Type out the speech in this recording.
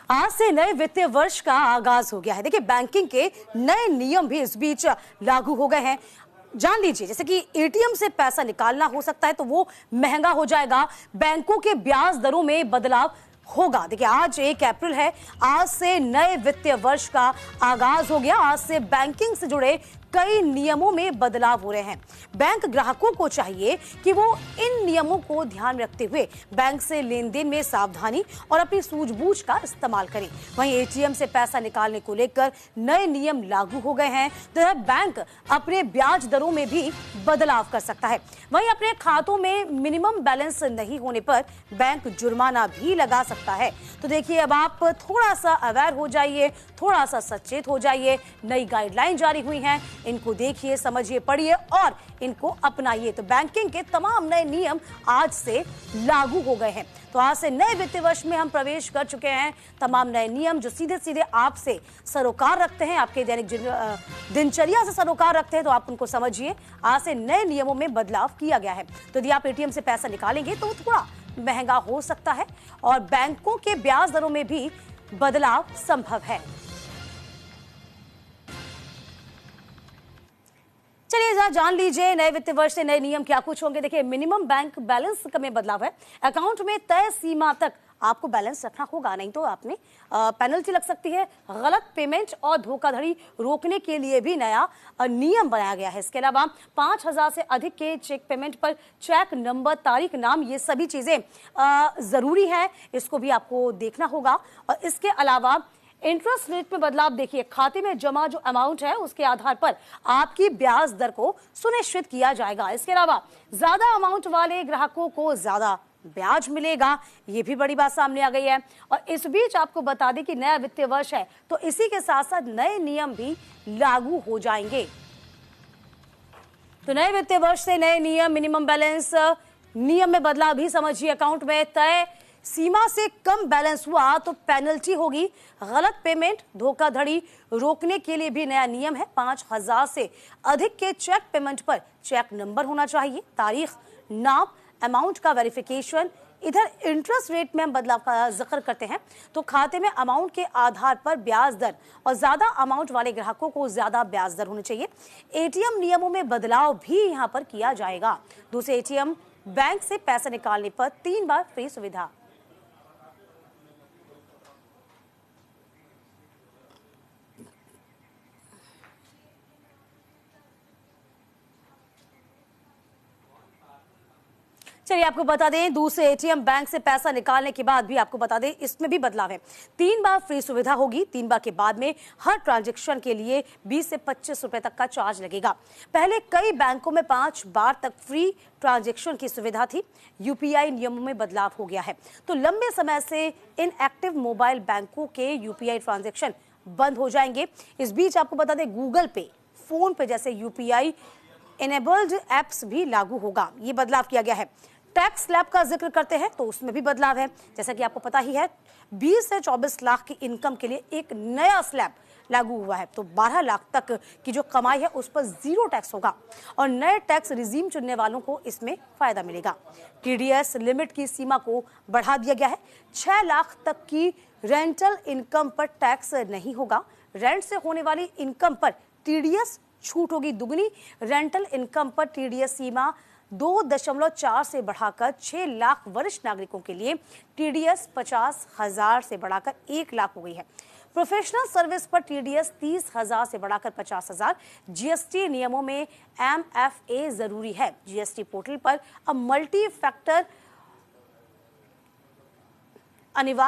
आज से नए वित्तीय वर्ष का आगाज हो गया है। देखिए, बैंकिंग के नए नियम भी इस बीच लागू हो गए हैं। जान लीजिए, जैसे कि एटीएम से पैसा निकालना हो सकता है तो वो महंगा हो जाएगा। बैंकों के ब्याज दरों में बदलाव होगा। देखिए, आज 1 अप्रैल है। आज से नए वित्तीय वर्ष का आगाज हो गया। आज से बैंकिंग से जुड़े कई नियमों में बदलाव हो रहे हैं। बैंक ग्राहकों को चाहिए कि वो इन नियमों को ध्यान में रखते हुए बैंक से लेन देन में सावधानी और अपनी सूझबूझ का इस्तेमाल करें। वहीं एटीएम से पैसा निकालने को लेकर नए नियम लागू हो गए हैं, तो बैंक अपने ब्याज दरों में भी बदलाव कर सकता है। वहीं अपने खातों में मिनिमम बैलेंस नहीं होने पर बैंक जुर्माना भी लगा सकता है। तो देखिए, अब आप थोड़ा सा अवेयर हो जाइए, थोड़ा सा सचेत हो जाइए। नई गाइडलाइन जारी हुई हैं, इनको देखिए, समझिए, पढ़िए और इनको अपनाइए। तो बैंकिंग के तमाम नए नियम आज से लागू हो गए हैं। तो आज से नए वित्तीय वर्ष में हम प्रवेश कर चुके हैं। तमाम नए नियम जो सीधे सीधे आपसे सरोकार रखते हैं, आपके दैनिक दिनचर्या से सरोकार रखते हैं, तो आप उनको समझिए। आज से नए नियमों में बदलाव किया गया है। तो यदि आप एटीएम से पैसा निकालेंगे तो थोड़ा महंगा हो सकता है और बैंकों के ब्याज दरों में भी बदलाव संभव है। चलिए जान लीजिए नए वित्तीय वर्ष से नए नियम क्या कुछ होंगे। देखिए, मिनिमम बैंक बैलेंस में बदलाव है। अकाउंट में तय सीमा तक आपको बैलेंस रखना होगा, नहीं तो आपने पेनल्टी लग सकती है। गलत पेमेंट और धोखाधड़ी रोकने के लिए भी नया नियम बनाया गया है। इसके अलावा 5,000 से अधिक के चेक पेमेंट पर चेक नंबर, तारीख, नाम, ये सभी चीजें जरूरी है। इसको भी आपको देखना होगा। और इसके अलावा इंटरेस्ट रेट में बदलाव देखिए, खाते में जमा जो अमाउंट है उसके आधार पर आपकी ब्याज दर को सुनिश्चित किया जाएगा। इसके अलावा ज्यादा अमाउंट वाले ग्राहकों को ज्यादा ब्याज मिलेगा, ये भी बड़ी बात सामने आ गई है। और इस बीच आपको बता दें कि नया वित्तीय वर्ष है, तो इसी के साथ साथ नए नियम भी लागू हो जाएंगे। तो नए वित्तीय वर्ष से नए नियम, मिनिमम बैलेंस नियम में बदलाव भी समझिए। अकाउंट में तय सीमा से कम बैलेंस हुआ तो पेनल्टी होगी। गलत पेमेंट, धोखाधड़ी रोकने के लिए भी नया नियम है। 5,000 से अधिक के चेक पेमेंट पर चेक नंबर होना चाहिए, तारीख, नाम, अमाउंट का वेरिफिकेशन। इधर इंटरेस्ट रेट में हम बदलाव का जिक्र करते हैं, तो खाते में अमाउंट के आधार पर ब्याज दर और ज्यादा अमाउंट वाले ग्राहकों को ज्यादा ब्याज दर होनी चाहिए। एटीएम नियमों में बदलाव भी यहाँ पर किया जाएगा। दूसरे एटीएम बैंक से पैसे निकालने पर 3 बार फ्री सुविधा। चलिए, आपको बता दें, दूसरे एटीएम बैंक से पैसा निकालने के बाद भी आपको बता दें इसमें भी बदलाव है। 3 बार फ्री सुविधा होगी। 3 बार के बाद में हर ट्रांजैक्शन के लिए 20 से 25 रुपए तक का चार्ज लगेगा। पहले कई बैंकों में 5 बार तक फ्री ट्रांजैक्शन की सुविधा थी। यूपीआई नियमों में बदलाव हो गया है, तो लंबे समय से इनएक्टिव मोबाइल बैंकों के यूपीआई ट्रांजैक्शन बंद हो जाएंगे। इस बीच आपको बता दें, गूगल पे, फोन पे जैसे यूपीआई इनेबल्ड एप्स भी लागू होगा। ये बदलाव किया गया है। टैक्स स्लैब का जिक्र करते हैं तो उसमें भी बदलाव है। जैसा कि आपको पता ही है, 20 से 24 लाख की इनकम के लिए एक नया स्लैब लागू हुआ है। तो 12 लाख तक की जो कमाई है उस पर 0 टैक्स होगा और नए टैक्स रिजीम चुनने वालों को इसमें फायदा मिलेगा। टीडीएस लिमिट की सीमा को बढ़ा दिया गया है। 6 लाख तक की रेंटल इनकम पर टैक्स नहीं होगा। रेंट से होने वाली इनकम पर टीडीएस छूट होगी दुगनी। रेंटल इनकम पर टीडीएस सीमा 2.4 से बढ़ाकर 6 लाख। वरिष्ठ नागरिकों के लिए टीडीएस 50,000 से बढ़ाकर 1 लाख हो गई है। प्रोफेशनल सर्विस पर टीडीएस 30,000 से बढ़ाकर 50,000। जीएसटी नियमों में एमएफए जरूरी है। जीएसटी पोर्टल पर अब मल्टी फैक्टर अनिवार्य